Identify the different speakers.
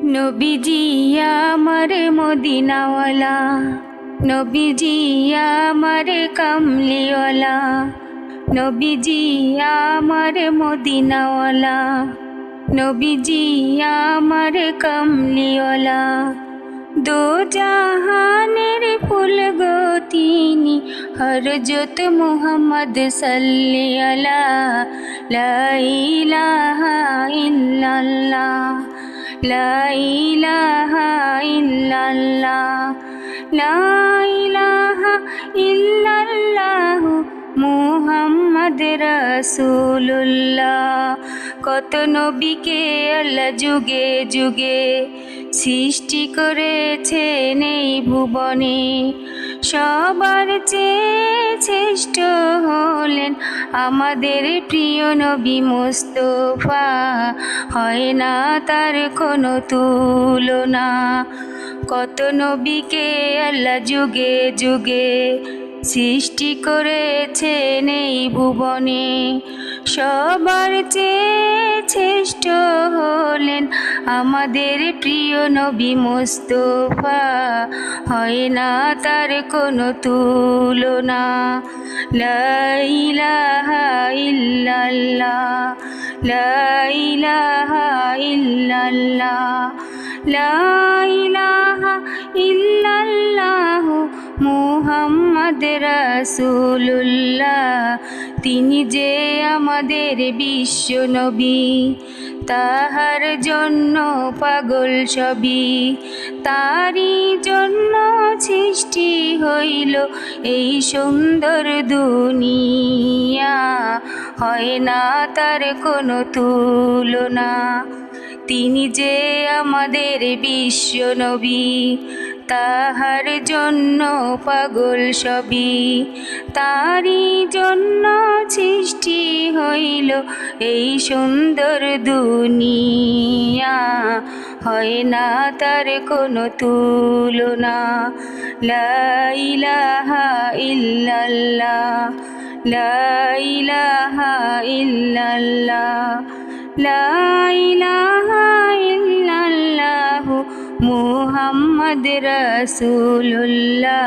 Speaker 1: নবীজি আমার মদিনাওয়ালা, নবীজি আমার কামলিওয়ালা, নবীজি আমার মদিনাওয়ালা, নবীজি আমার কামলিওয়ালা। দো জাহানের ফুল গো তিনি, হরজত মুহাম্মদ সাল্লি আলা। লা ইলাহা ইল্লাল্লাহ, লা ইলাহা ইল্লাল্লাহ, লা ইলাহা ইল্লাল্লাহ মুহাম্মদ রাসূলুল্লাহ। কত নবীকে আল্লাহ যুগে যুগে সৃষ্টি করেছেন এই ভুবনে, সবার চেয়ে শ্রেষ্ঠ হলেন আমাদের প্রিয় নবী মুস্তাফা। হয় না তার কোনো তুলনা। কত নবীকে আল্লাহ যুগে যুগে সৃষ্টি করেছেন এই ভুবনে, সবার চেয়ে শ্রেষ্ঠ হলেন আমাদের প্রিয় নবী মুস্তাফা। হয় না তার কোনো তুলনা। লা ইলাহা ইল্লাল্লাহ, লা ইলাহা ইল্লাল্লাহ, লা ইলাহা ইল্লাল্লাহ মুহাম্মদ রাসূলুল্লাহ। তিনি যে আমাদের বিশ্ব নবী, তাহার জন্য পাগল সবই, তারই জন্য সৃষ্টি হইল এই সুন্দর দুনিয়া। হয় না তার কোনো তুলনা। তিনি যে আমাদের বিশ্ব নবী, তাহার জন্য পাগল সবই, তারই জন্য সৃষ্টি হইল এই সুন্দর দুনিয়া। হয় না তার কোনো তুলনা। লা ইলাহা ইল্লাল্লাহ, লা ইলাহা ইল্লাল্লাহ, লা ইলাহা ইল্লাল্লাহ মুহাম্মদ রাসূলুল্লাহ।